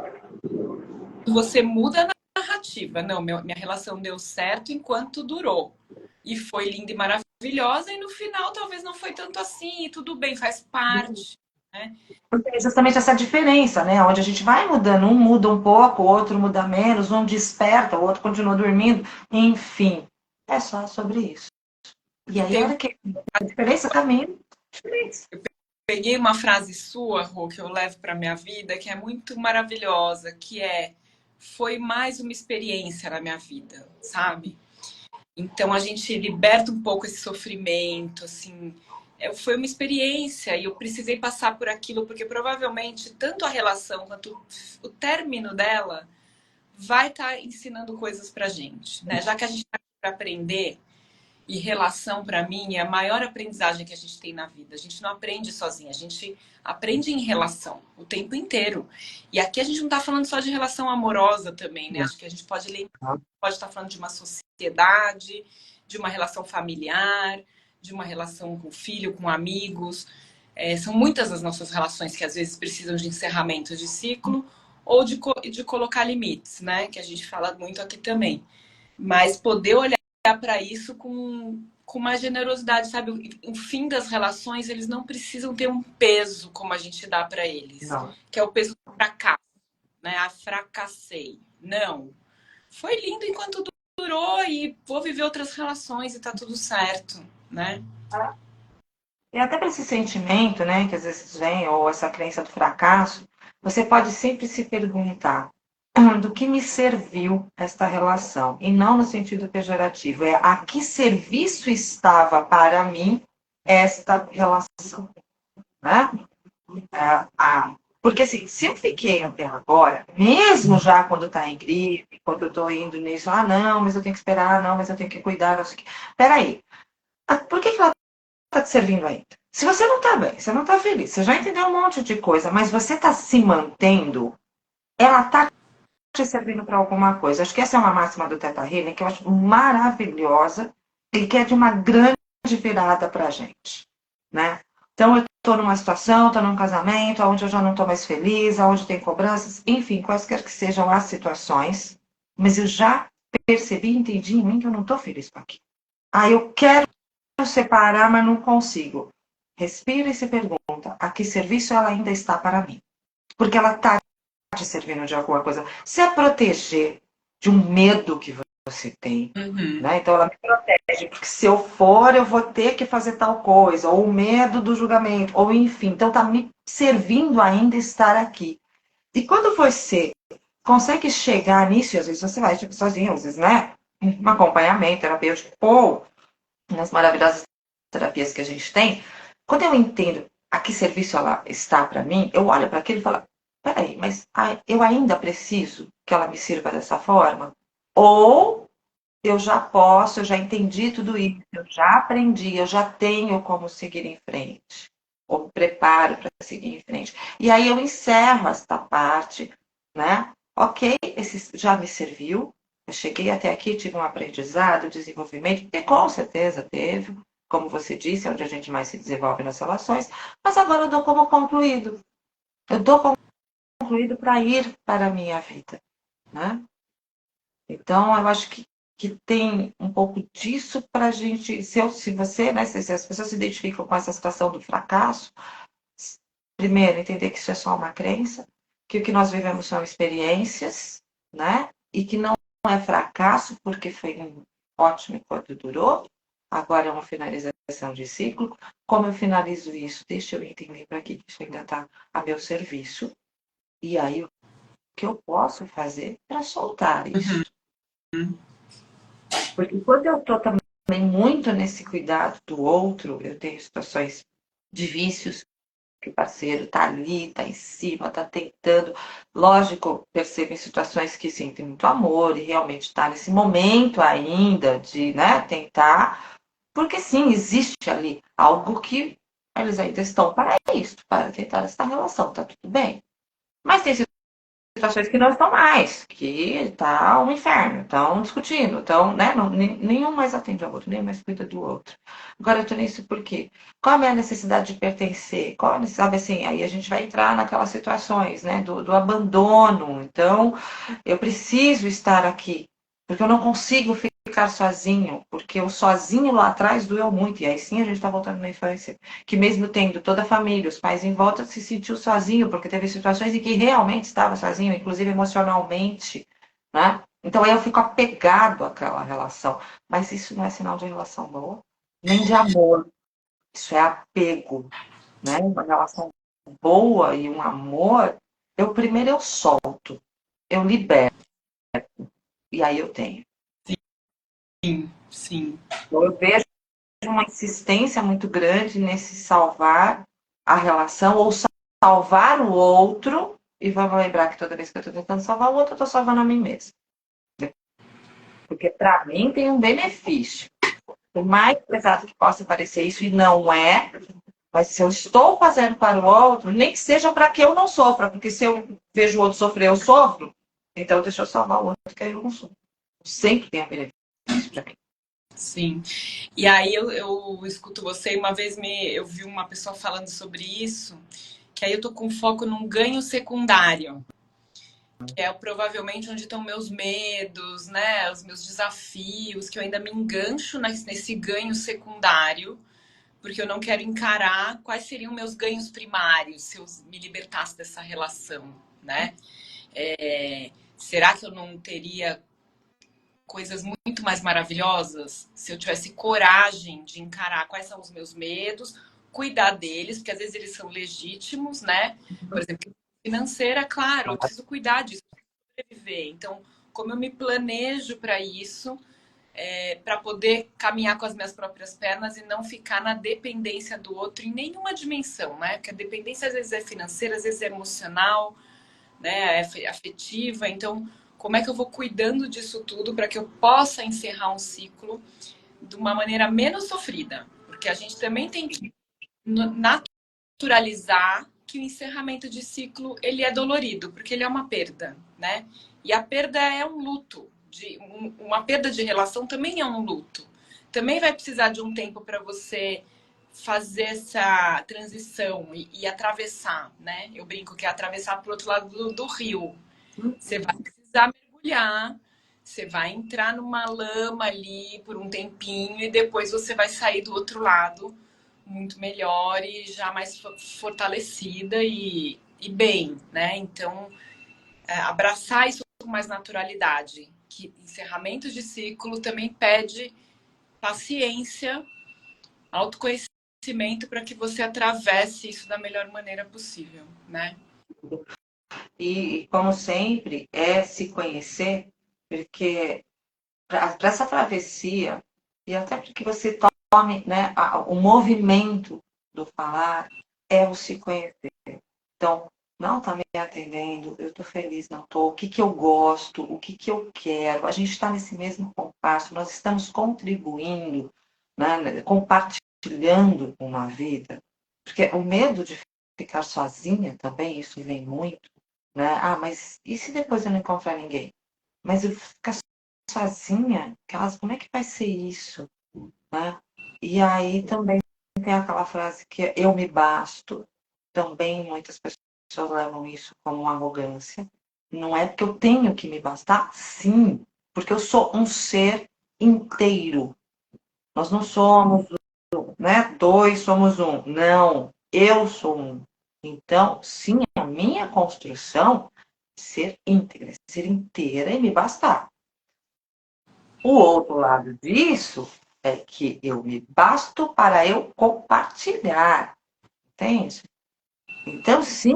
Você muda a narrativa. Não, minha relação deu certo enquanto durou. E foi linda e maravilhosa, e no final talvez não foi tanto assim, e tudo bem, faz parte, né? Porque é justamente essa diferença, né? Onde a gente vai mudando, um muda um pouco, o outro muda menos, um desperta, o outro continua dormindo, enfim. É só sobre isso. E aí, a hora que a diferença caminha, diferença. Peguei uma frase sua, Rô, que eu levo para minha vida, que é muito maravilhosa, que é: foi mais uma experiência na minha vida, sabe? Então a gente liberta um pouco esse sofrimento, assim. Foi uma experiência e eu precisei passar por aquilo, porque provavelmente tanto a relação quanto o término dela vai estar ensinando coisas pra gente, né? Já que a gente está aqui para aprender, e relação, para mim, é a maior aprendizagem que a gente tem na vida. A gente não aprende sozinha, a gente aprende em relação o tempo inteiro. E aqui a gente não está falando só de relação amorosa também, né? Acho que a gente pode lembrar, pode estar falando de uma sociedade, de uma relação familiar, de uma relação com o filho, com amigos. São muitas as nossas relações que às vezes precisam de encerramento de ciclo ou de colocar limites, né? Que a gente fala muito aqui também. Mas poder olhar para isso com uma generosidade, sabe? O fim das relações, eles não precisam ter um peso como a gente dá para eles, Não. que é o peso do fracasso, né? Ah, fracassei. Não. Foi lindo enquanto durou e vou viver outras relações e tá tudo certo, né? E até para esse sentimento, né, que às vezes vem, ou essa crença do fracasso, você pode sempre se perguntar: do que me serviu esta relação? E não no sentido pejorativo, é a que serviço estava para mim esta relação, né? Porque assim, se eu fiquei até agora, mesmo já quando está em gripe, quando eu estou indo nisso, não, mas eu tenho que esperar, não, mas eu tenho que cuidar, não sei o quê. Peraí, por que ela está te servindo ainda? Se você não está bem, você não está feliz, você já entendeu um monte de coisa, mas você está se mantendo, ela está te servindo para alguma coisa. Acho que essa é uma máxima do Teta Healing que eu acho maravilhosa e que é de uma grande virada para a gente, né? Então, eu estou numa situação, estou num casamento, onde eu já não estou mais feliz, onde tem cobranças, enfim, quaisquer que sejam as situações, mas eu já percebi e entendi em mim que eu não estou feliz com aquilo. Eu quero separar, mas não consigo. Respira e se pergunta: a que serviço ela ainda está para mim? Porque ela está te servindo de alguma coisa. Se é proteger de um medo que você tem, né? Então ela me protege, porque se eu for, eu vou ter que fazer tal coisa, ou o medo do julgamento, ou enfim. Então tá me servindo ainda estar aqui. E quando você consegue chegar nisso, e às vezes você vai tipo, sozinho, às vezes, né? Um acompanhamento terapêutico, ou nas maravilhosas terapias que a gente tem, quando eu entendo a que serviço ela está para mim, eu olho para aquilo e falo: peraí, mas eu ainda preciso que ela me sirva dessa forma? Ou eu já posso, eu já entendi tudo isso, eu já aprendi, eu já tenho como seguir em frente, ou me preparo para seguir em frente. E aí eu encerro esta parte, né? Ok, esse já me serviu, eu cheguei até aqui, tive um aprendizado, desenvolvimento, e com certeza teve, como você disse, é onde a gente mais se desenvolve nas relações, mas agora eu dou como concluído. Eu dou como concluído para ir para a minha vida, né? Então, eu acho que tem um pouco disso para a gente, se você, né, se as pessoas se identificam com essa situação do fracasso, primeiro, entender que isso é só uma crença, que o que nós vivemos são experiências, né? E que não é fracasso, porque foi um ótimo enquanto durou, agora é uma finalização de ciclo. Como eu finalizo isso? Deixa eu entender para que isso ainda está a meu serviço. E aí, o que eu posso fazer para soltar isso? Porque quando eu estou também muito nesse cuidado do outro, eu tenho situações de vícios, que o parceiro tá ali, tá em cima, tá tentando. Lógico, percebo em situações que sim, tem muito amor e realmente tá nesse momento ainda de, né, tentar, porque sim, existe ali algo que eles ainda estão para isso, para tentar essa relação, tá tudo bem. Mas tem situações que não estão mais, que está um inferno, estão discutindo, então, né, não, nenhum mais atende ao outro, nenhum mais cuida do outro. Agora eu tô nisso por quê? Qual é a necessidade de pertencer? Qual, sabe assim, aí a gente vai entrar naquelas situações, né, do abandono. Então, eu preciso estar aqui, porque eu não consigo ficar sozinho, porque o sozinho lá atrás doeu muito, e aí sim a gente está voltando na infância, que mesmo tendo toda a família, os pais em volta, se sentiu sozinho, porque teve situações em que realmente estava sozinho, inclusive emocionalmente, né? Então aí eu fico apegado àquela relação, mas isso não é sinal de relação boa, nem de amor, isso é apego, né? Uma relação boa e um amor, eu primeiro eu solto, eu libero, e aí eu tenho. Sim, sim. Então, eu vejo uma insistência muito grande nesse salvar a relação ou salvar o outro. E vamos lembrar que toda vez que eu estou tentando salvar o outro, eu estou salvando a mim mesma. Porque para mim tem um benefício. Por mais pesado que possa parecer isso, e não é, mas se eu estou fazendo para o outro, nem que seja para que eu não sofra, porque se eu vejo o outro sofrer, eu sofro, então deixa eu salvar o outro, que aí eu não sofro. Sempre tem um benefício para mim. Sim. E aí eu escuto você, uma vez eu vi uma pessoa falando sobre isso, que aí eu tô com foco num ganho secundário, que é provavelmente onde estão meus medos, né? Os meus desafios, que eu ainda me engancho nesse ganho secundário, porque eu não quero encarar quais seriam meus ganhos primários se eu me libertasse dessa relação, né? Será que eu não teria coisas muito mais maravilhosas se eu tivesse coragem de encarar quais são os meus medos, cuidar deles, porque às vezes eles são legítimos, né? Por exemplo, financeira, claro, eu preciso cuidar disso para sobreviver. Então, como eu me planejo para isso, para poder caminhar com as minhas próprias pernas e não ficar na dependência do outro em nenhuma dimensão, né? Porque a dependência às vezes é financeira, às vezes é emocional, né? É afetiva. Então, como é que eu vou cuidando disso tudo para que eu possa encerrar um ciclo de uma maneira menos sofrida? Porque a gente também tem que naturalizar que o encerramento de ciclo ele é dolorido, porque ele é uma perda, né? E a perda é um luto. Uma perda de relação também é um luto. Também vai precisar de um tempo para você fazer essa transição e atravessar, né? Eu brinco que é atravessar para o outro lado do rio. Você vai precisar mergulhar, você vai entrar numa lama ali por um tempinho e depois você vai sair do outro lado muito melhor e já mais fortalecida e bem, né? Então, abraçar isso com mais naturalidade. Que encerramento de ciclo também pede paciência, autoconhecimento para que você atravesse isso da melhor maneira possível, né? E, como sempre, é se conhecer, porque para essa travessia, e até para que você tome, né, o movimento do falar, é o se conhecer. Então, não está me atendendo, eu estou feliz, não estou, o que, que eu gosto, o que, que eu quero, a gente está nesse mesmo compasso, nós estamos contribuindo, né, compartilhando uma vida, porque o medo de ficar sozinha também, isso vem muito, né? Ah, mas e se depois eu não encontrar ninguém? Mas eu ficar sozinha, como é que vai ser isso? Né? E aí também tem aquela frase que é eu me basto. Também muitas pessoas levam isso como uma arrogância. Não é porque eu tenho que me bastar? Sim, porque eu sou um ser inteiro. Nós não somos, né, dois, somos um. Não, eu sou um. Então, sim, a minha construção é ser íntegra, ser inteira e me bastar. O outro lado disso é que eu me basto para eu compartilhar, entende? Então, sim,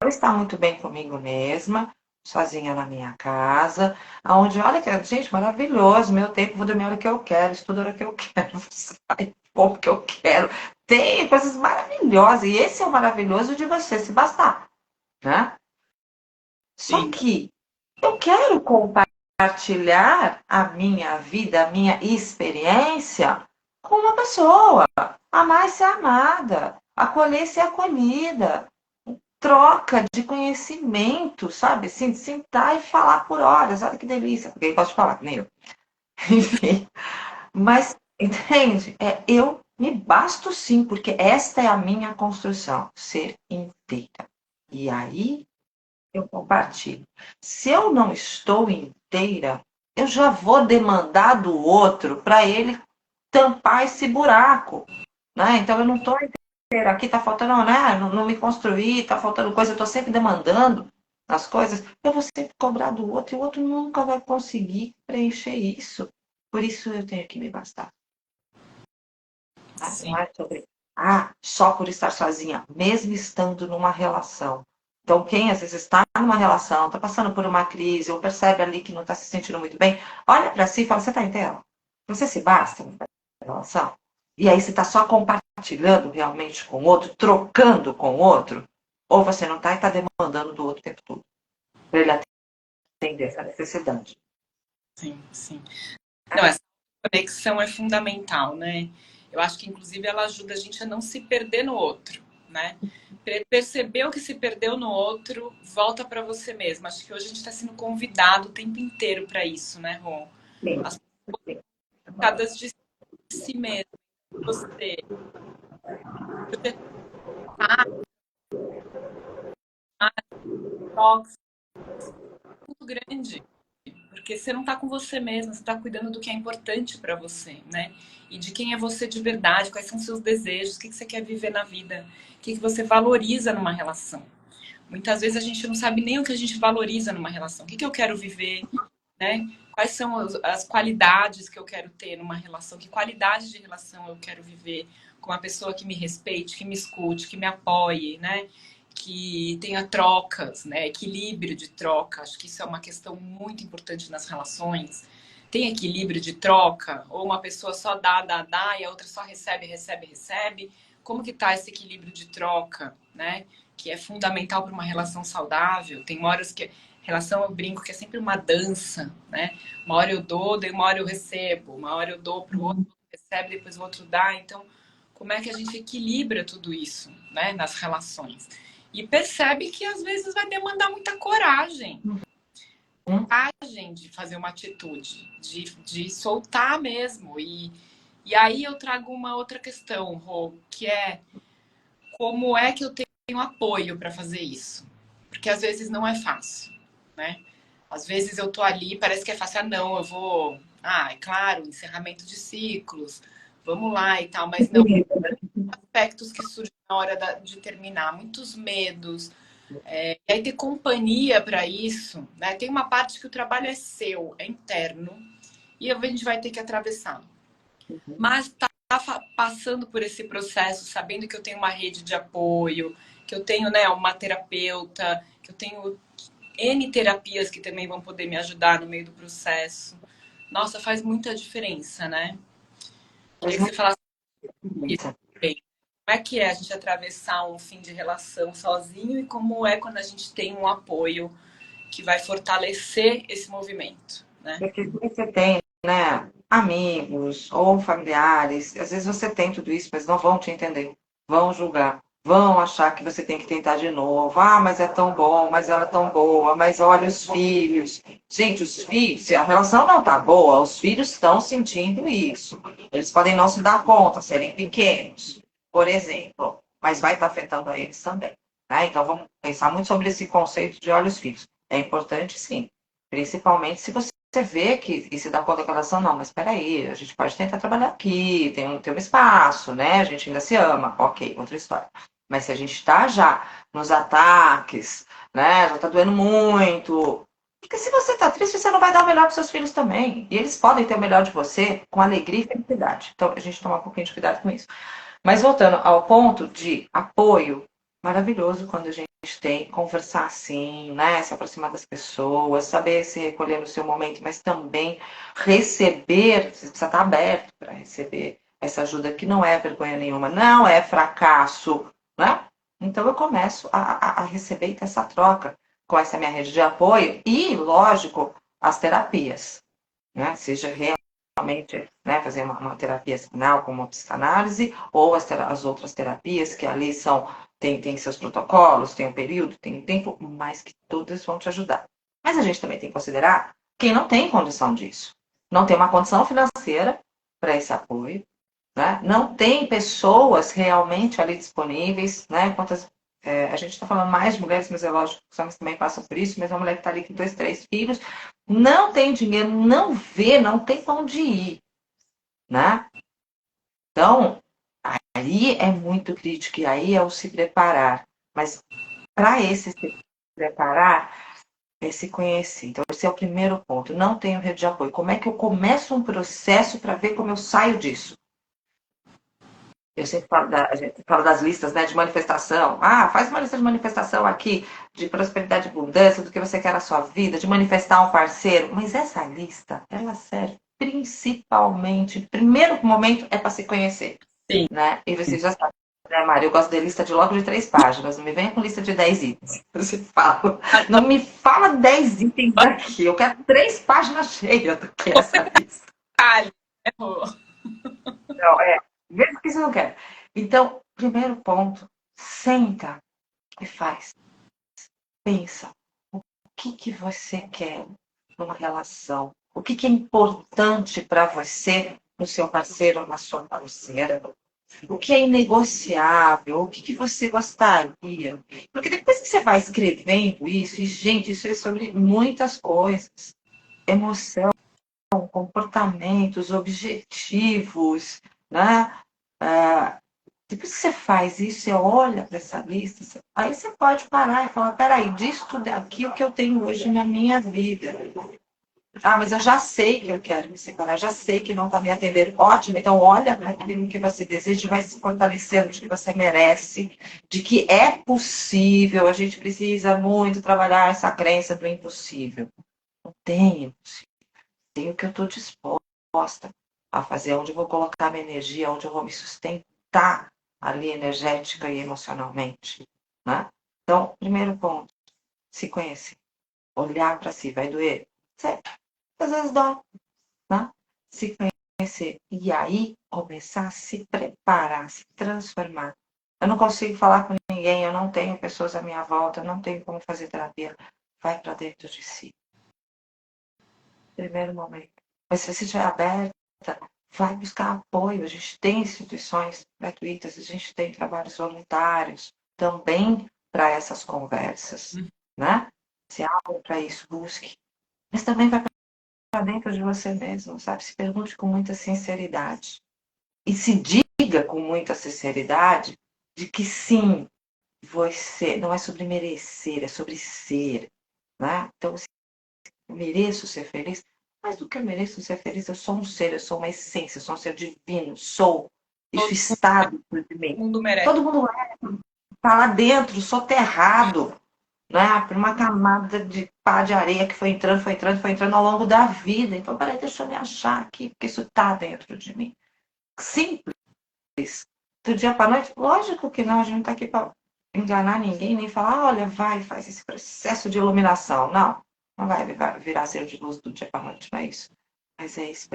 eu estar muito bem comigo mesma, sozinha na minha casa, onde, olha que, gente, maravilhoso, meu tempo, vou dormir a hora que eu quero, estudo a hora que eu quero, sai pouco que eu quero. Tem coisas maravilhosas, e esse é o maravilhoso de você se bastar, né? Só Sim, que eu quero compartilhar a minha vida, a minha experiência com uma pessoa, amar e ser amada, acolher e ser acolhida, troca de conhecimento, sabe? Assim, sentar e falar por horas, olha que delícia, porque ele pode falar, que nem eu. Enfim, mas, entende? Eu me basto sim, porque esta é a minha construção, ser inteira. E aí eu compartilho. Se eu não estou inteira, eu já vou demandar do outro para ele tampar esse buraco, né? Então eu não estou inteira. Aqui está faltando, né? Não me construí, está faltando coisa, eu estou sempre demandando as coisas. Eu vou sempre cobrar do outro e o outro nunca vai conseguir preencher isso. Por isso eu tenho que me bastar. Tá? Não sim, é sobre, só por estar sozinha, mesmo estando numa relação. Então, quem às vezes está numa relação, está passando por uma crise, ou percebe ali que não está se sentindo muito bem, olha para si e fala: você está inteira? Você se basta na relação? E aí você está só compartilhando realmente com o outro, trocando com o outro, ou você não está e está demandando do outro o tempo todo, para ele atender essa necessidade. sim, sim. Não, essa conexão é fundamental, né? Eu acho que, inclusive, ela ajuda a gente a não se perder no outro, né? Perceber o que se perdeu no outro, volta para você mesmo. Acho que hoje a gente está sendo convidado o tempo inteiro para isso, né, Ron? Sim, As sim. piadas de si mesmo, você, você tá tóxico, muito grande. Porque você não está com você mesmo, você está cuidando do que é importante para você, né? E de quem é você de verdade, quais são os seus desejos, o que você quer viver na vida, o que você valoriza numa relação. Muitas vezes a gente não sabe nem o que a gente valoriza numa relação. O que eu quero viver, né? Quais são as qualidades que eu quero ter numa relação? Que qualidade de relação eu quero viver com uma pessoa que me respeite, que me escute, que me apoie, né? Que tenha trocas, né? Equilíbrio de troca. Acho que isso é uma questão muito importante nas relações. Tem equilíbrio de troca? Ou uma pessoa só dá, e a outra só recebe, recebe, recebe? Como que tá esse equilíbrio de troca, né? Que é fundamental para uma relação saudável. Tem horas que relação, eu brinco que é sempre uma dança, né? Uma hora eu dou, daí uma hora eu recebo, uma hora eu dou para o outro, recebe, depois o outro dá. Então, como é que a gente equilibra tudo isso, né, nas relações? E percebe que às vezes vai demandar muita coragem de fazer uma atitude, de soltar mesmo. E aí eu trago uma outra questão, Rô, que é como é que eu tenho apoio para fazer isso? Porque às vezes não é fácil, né? Às vezes eu tô ali, parece que é fácil, não, eu vou, é claro, encerramento de ciclos, vamos lá e tal, mas não, aspectos que surgem na hora de terminar, muitos medos, e aí ter companhia para isso, né? Tem uma parte que o trabalho é seu, é interno, e a gente vai ter que atravessar. Mas tá passando por esse processo, sabendo que eu tenho uma rede de apoio, que eu tenho, né, uma terapeuta, que eu tenho N terapias que também vão poder me ajudar no meio do processo. Nossa, faz muita diferença, né? Queria que você falasse isso também. Como é que é a gente atravessar um fim de relação sozinho e como é quando a gente tem um apoio que vai fortalecer esse movimento, né? Porque você tem, né, amigos ou familiares, às vezes você tem tudo isso, mas não vão te entender, vão julgar, vão achar que você tem que tentar de novo. Mas é tão bom, mas ela é tão boa, mas olha os filhos. Gente, os filhos, se a relação não tá boa, os filhos estão sentindo isso. Eles podem não se dar conta, serem pequenos, por exemplo, mas vai estar afetando a eles também. Né? Então vamos pensar muito sobre esse conceito de olha os filhos. É importante, sim. Principalmente se você vê que e se dá conta da relação, não, mas espera aí, a gente pode tentar trabalhar aqui, tem um espaço, né? A gente ainda se ama, ok, outra história. Mas se a gente está já nos ataques, né? Já está doendo muito. Porque se você está triste, você não vai dar o melhor para seus filhos também. E eles podem ter o melhor de você com alegria e felicidade. Então, a gente toma um pouquinho de cuidado com isso. Mas voltando ao ponto de apoio, maravilhoso quando a gente tem que conversar sim, né? Se aproximar das pessoas, saber se recolher no seu momento, mas também receber, você precisa estar aberto para receber essa ajuda que não é vergonha nenhuma, não é fracasso, né? Então eu começo a receber e ter essa troca com essa minha rede de apoio e, lógico, as terapias, né? Seja realmente, né, fazer uma terapia sinal, como a psicanálise, ou as outras terapias que ali tem seus protocolos, tem um período, tem um tempo, mas que todas vão te ajudar. Mas a gente também tem que considerar quem não tem condição disso. Não tem uma condição financeira para esse apoio, né? Não tem pessoas realmente ali disponíveis, né? A gente está falando mais de mulheres, mas é lógico que os homens também passam por isso, mas uma mulher que está ali com 2, 3 filhos, não tem dinheiro, não vê, não tem para onde ir, né? Então, aí é muito crítico, e aí é o se preparar. Mas para esse se preparar, é se conhecer. Então, esse é o primeiro ponto. Não tenho rede de apoio. Como é que eu começo um processo para ver como eu saio disso? Eu sempre falo, a gente fala das listas, né, de manifestação. Ah, faz uma lista de manifestação aqui, de prosperidade e abundância, do que você quer na sua vida, de manifestar um parceiro. Mas essa lista, ela serve principalmente, primeiro momento, é para se conhecer. Sim. Né? E você já sabe, né, Mari? Eu gosto de lista de logo de 3 páginas. Não me venha com lista de 10 itens. Você fala. Não me fala 10 itens aqui. Eu quero 3 páginas cheias do que é essa lista. Não, mesmo que você não quer. Então, primeiro ponto, senta e faz. Pensa. O que você quer numa relação? O que é importante para você no seu parceiro ou na sua parceira? O que é inegociável? O que você gostaria? Porque depois que você vai escrevendo isso, e, gente, isso é sobre muitas coisas. Emoção, comportamentos, objetivos, né? Depois que você faz isso, você olha para essa lista, aí você pode parar e falar, peraí, disso tudo aqui o que eu tenho hoje na minha vida. Ah, mas eu já sei que eu quero me separar, já sei que não está me atendendo. Ótimo, então olha para aquilo que você deseja e vai se fortalecendo de que você merece, de que é possível. A gente precisa muito trabalhar essa crença do impossível. Não tem impossível. Tem o que eu estou disposta a fazer, onde eu vou colocar minha energia, onde eu vou me sustentar ali energética e emocionalmente. Né? Então, primeiro ponto, se conhecer. Olhar para si, vai doer? Certo. Às vezes dói, né? Se conhecer. E aí começar a se preparar, se transformar. Eu não consigo falar com ninguém, eu não tenho pessoas à minha volta, eu não tenho como fazer terapia. Vai para dentro de si. Primeiro momento. Mas se você estiver aberta, vai buscar apoio. A gente tem instituições gratuitas, a gente tem trabalhos voluntários também para essas conversas, né? Se abre para isso, busque. Mas também vai para dentro de você mesmo, sabe? Se pergunte com muita sinceridade. E se diga com muita sinceridade de que sim, você não é sobre merecer, é sobre ser. Né? Então, se eu mereço ser feliz, mais do que eu mereço ser feliz, eu sou um ser, eu sou uma essência, eu sou um ser divino, sou. Isso está dentro de mim. Todo mundo merece. Todo mundo está lá dentro, soterrado, né, por uma camada de pá de areia que foi entrando, foi entrando, foi entrando ao longo da vida. Então, peraí, deixa eu me achar aqui, porque isso está dentro de mim. Simples. Do dia para a noite, lógico que não, a gente não está aqui para enganar ninguém, nem falar, olha, vai, faz esse processo de iluminação. Não, não vai virar ser de luz do dia para a noite, não é isso. Mas é isso.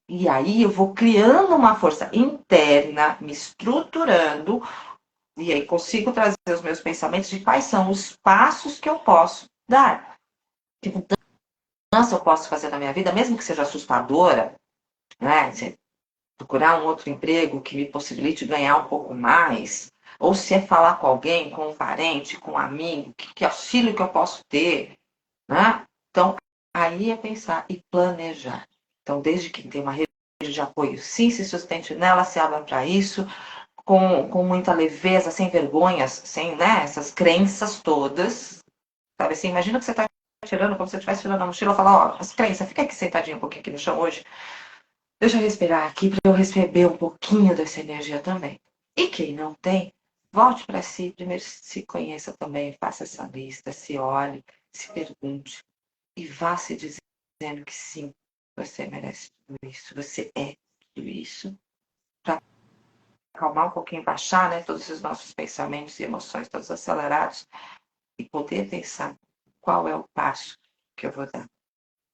E aí eu vou criando uma força interna, me estruturando, e aí consigo trazer os meus pensamentos de quais são os passos que eu posso dar. Que mudança eu posso fazer na minha vida, mesmo que seja assustadora, né? Se procurar um outro emprego que me possibilite ganhar um pouco mais, ou se é falar com alguém, com um parente, com um amigo, que auxílio que eu posso ter, né? Então, aí é pensar e planejar. Então, desde que tem uma rede de apoio, sim, se sustente nela, se abra para isso, com muita leveza, sem vergonhas, sem, né, essas crenças todas. Sabe assim, imagina que você está tirando, como se você estivesse tirando a mochila, falar, ó, as crenças, fica aqui sentadinho um pouquinho aqui no chão hoje. Deixa eu respirar aqui para eu receber um pouquinho dessa energia também. E quem não tem, Volte para si, primeiro se conheça também, faça essa lista, se olhe, se pergunte e vá se dizendo que sim, você merece tudo isso, você é tudo isso, para acalmar um pouquinho, baixar, né, todos os nossos pensamentos e emoções todos acelerados e poder pensar qual é o passo que eu vou dar.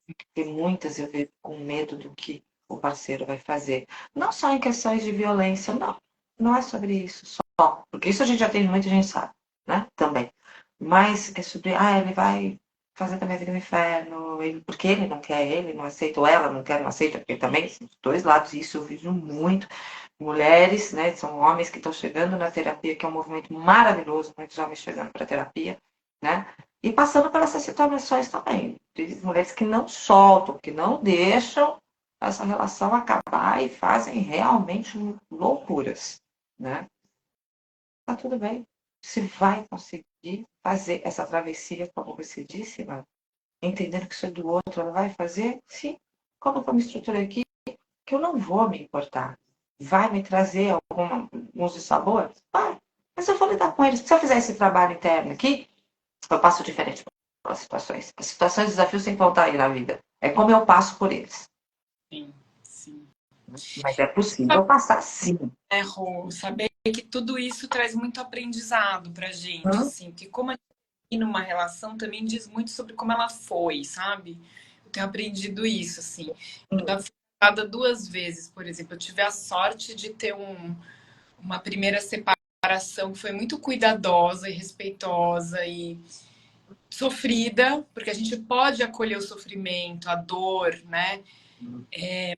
Porque muitas eu vejo com medo do que o parceiro vai fazer. Não só em questões de violência, não. Não é sobre isso só. Porque isso a gente já tem, muita gente sabe, né? Também. Mas é sobre, ele vai fazer da minha vida um inferno, porque ele não quer, ele não aceita, ou ela não quer, não aceita, porque também são os dois lados, isso eu vejo muito. Mulheres, né? São homens que estão chegando na terapia, que é um movimento maravilhoso, muitos homens chegando para a terapia, né? E passando por essas situações também, de mulheres que não soltam, que não deixam essa relação acabar e fazem realmente loucuras, né? Tá tudo bem. Você vai conseguir fazer essa travessia, como você disse, Mara, entendendo que isso é do outro, ela vai fazer? Sim. Como eu me estruturei aqui, que eu não vou me importar. Vai me trazer alguns dissabores? Vai. Mas eu vou lidar com eles. Se eu fizer esse trabalho interno aqui, eu passo diferente pelas situações. As situações e desafios sempre vão estar aí na vida. É como eu passo por eles. Sim, sim. Mas é possível passar, sim. Rô, saber que tudo isso traz muito aprendizado pra gente, Hum? assim, porque como a gente numa relação também diz muito sobre como ela foi, sabe? Eu tenho aprendido isso, assim. Eu já fui casada 2 vezes, por exemplo. Eu tive a sorte de ter uma primeira separação que foi muito cuidadosa e respeitosa e sofrida, porque a gente pode acolher o sofrimento, a dor, né?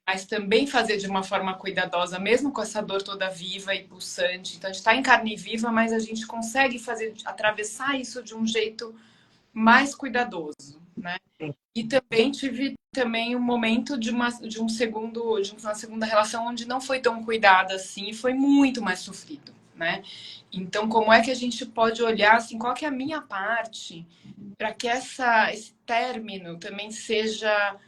Mas também fazer de uma forma cuidadosa, mesmo com essa dor toda viva e pulsante. Então, a gente está em carne viva, mas a gente consegue fazer, atravessar isso de um jeito mais cuidadoso, né? E também tive também um momento de uma segunda relação onde não foi tão cuidada assim e foi muito mais sofrido, né? Então, como é que a gente pode olhar assim, qual que é a minha parte para que esse término também seja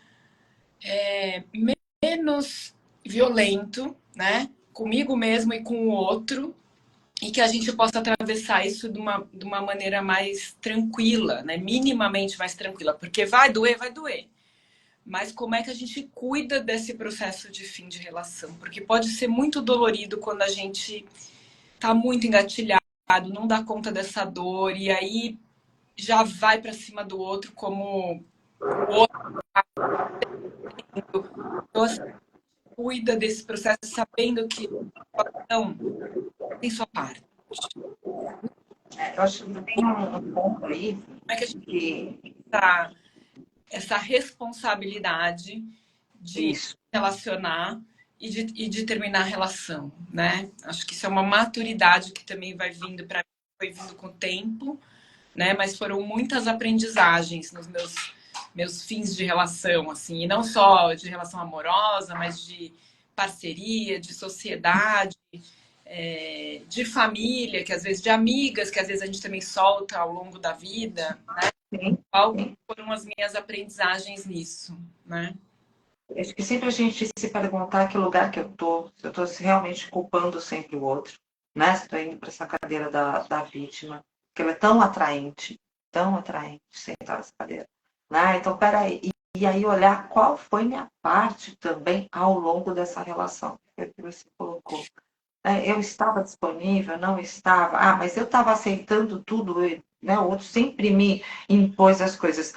menos violento, né? Comigo mesmo e com o outro, e que a gente possa atravessar isso de uma maneira mais tranquila, né? Minimamente mais tranquila, porque vai doer. Mas como é que a gente cuida desse processo de fim de relação? Porque pode ser muito dolorido quando a gente tá muito engatilhado, não dá conta dessa dor, e aí já vai para cima do outro como o outro. Então, assim, cuida desse processo sabendo que não tem sua parte. Eu acho que tem um ponto aí Como é que a gente que tá essa responsabilidade de isso. relacionar e de terminar a relação, né? Acho que isso é uma maturidade que também vai vindo para mim, foi vindo com o tempo, né? Mas foram muitas aprendizagens nos meus fins de relação, assim, e não só de relação amorosa, mas de parceria, de sociedade, de família, que às vezes de amigas, que às vezes a gente também solta ao longo da vida. Sim, Qual sim. foram as minhas aprendizagens nisso, né? Acho que sempre a gente se perguntar que lugar que eu tô, se eu tô realmente culpando sempre o outro, né? Se eu tô indo para essa cadeira da vítima, que ela é tão atraente sentar nessa cadeira. Né? Então, peraí. E aí olhar qual foi minha parte também ao longo dessa relação, que foi o que você colocou. Eu estava disponível, não estava. Mas eu estava aceitando tudo, né? O outro sempre me impôs as coisas.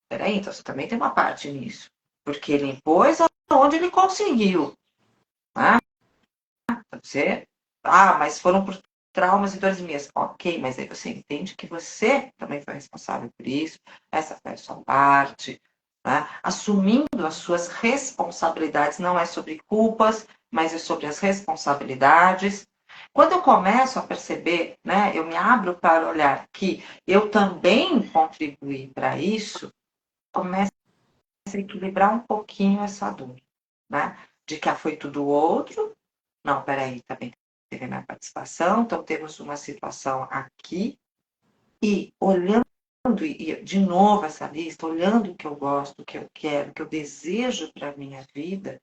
Peraí, então você também tem uma parte nisso. Porque ele impôs onde ele conseguiu. Né? Você, mas foram por traumas e dores minhas. Ok, mas aí você entende que você também foi responsável por isso, essa foi a sua parte. Né? Assumindo as suas responsabilidades, não é sobre culpas, mas é sobre as responsabilidades. Quando eu começo a perceber, né, eu me abro para olhar que eu também contribuí para isso, começo a equilibrar um pouquinho essa dor, né? De que foi tudo outro. Não, peraí, também teve a minha participação, então temos uma situação aqui, e olhando, e de novo essa lista, olhando o que eu gosto, o que eu quero, o que eu desejo para a minha vida,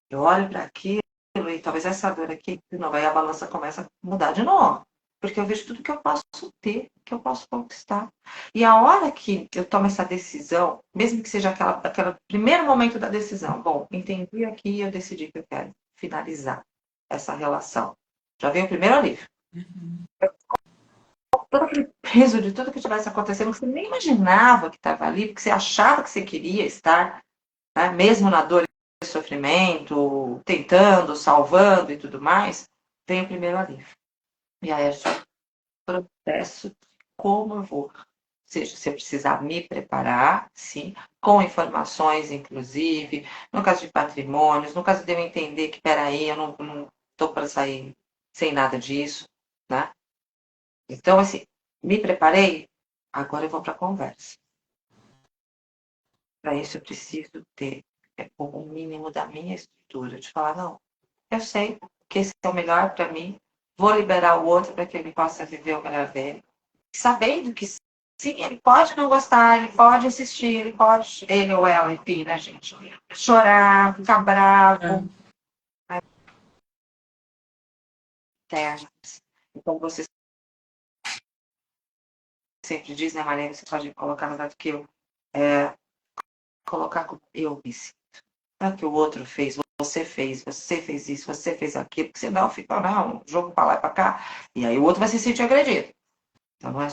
eu olho para aquilo e talvez essa dor aqui, de novo, aí a balança começa a mudar de novo. porque eu vejo tudo que eu posso ter, que eu posso conquistar. E a hora que eu tomo essa decisão, mesmo que seja aquele primeiro momento da decisão, bom, entendi aqui e eu decidi que eu quero finalizar essa relação. Já veio o primeiro alívio. Uhum. Todo aquele peso de tudo que estivesse acontecendo, que você nem imaginava que estava ali, porque você achava que você queria estar, né, mesmo na dor e sofrimento, tentando, salvando e tudo mais, vem o primeiro alívio. E aí é só o processo de como eu vou. Ou seja, se eu precisar me preparar, sim, com informações, inclusive, no caso de patrimônios, no caso de eu entender que, peraí, eu não estou para sair sem nada disso, né? Então, assim, me preparei, agora eu vou para a conversa. Para isso, eu preciso ter o mínimo da minha estrutura, de falar, não, eu sei que esse é o melhor para mim, vou liberar o outro para que ele possa viver o melhor dele. Sabendo que sim, ele pode não gostar, ele pode insistir, ele pode, ele ou ela, enfim, né, gente? Chorar, ficar bravo, terras. Então, você sempre diz, né, Maria, você pode colocar no lado que eu, colocar como eu me sinto. Não é que o outro fez, você fez isso, você fez aquilo, porque senão fica, não, jogo para lá e para cá, e aí o outro vai se sentir agredido. Então, não é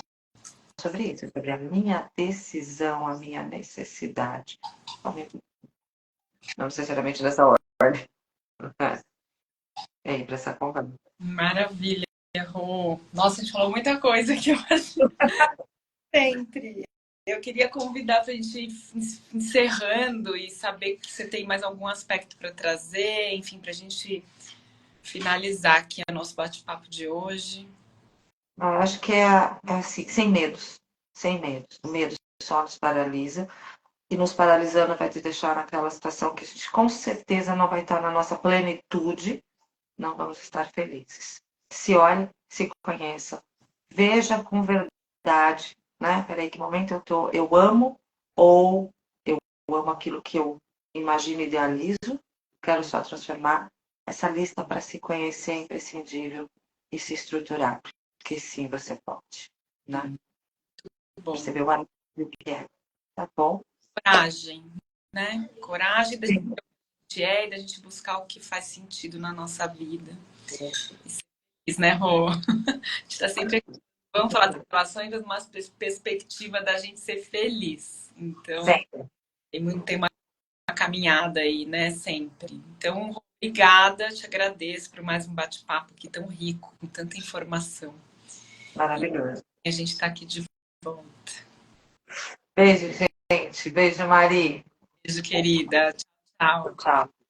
sobre isso, é sobre a minha decisão, a minha necessidade. Não necessariamente dessa ordem. É, para essa conversa. Maravilha, Rô. Nossa, a gente falou muita coisa aqui, eu acho. Sempre. Eu queria convidar para a gente ir encerrando e saber que você tem mais algum aspecto para trazer, enfim, para a gente finalizar aqui o nosso bate-papo de hoje. Eu acho que é assim, sem medos. Sem medos. O medo só nos paralisa. E nos paralisando vai te deixar naquela situação que a gente com certeza não vai estar na nossa plenitude, não vamos estar felizes. Se olhe, se conheça, veja com verdade, né? Peraí, que momento eu tô? Eu amo ou eu amo aquilo que eu imagino e idealizo? Quero só transformar essa lista para se conhecer é imprescindível e se estruturar, porque sim, você pode, né? Bom, Perceber o que é, tá bom? coragem, né? Coragem da gente é e da gente buscar o que faz sentido na nossa vida. Isso, né, Rô? A gente está sempre aqui. Vamos falar das relações, mas uma perspectiva da gente ser feliz. Então, Sempre. tem uma caminhada aí, né? Sempre. Então, obrigada, te agradeço por mais um bate-papo aqui tão rico, com tanta informação. Maravilhoso. E a gente está aqui de volta. Beijo, gente. Beijo, Mari. Beijo, querida. Tchau. Tchau.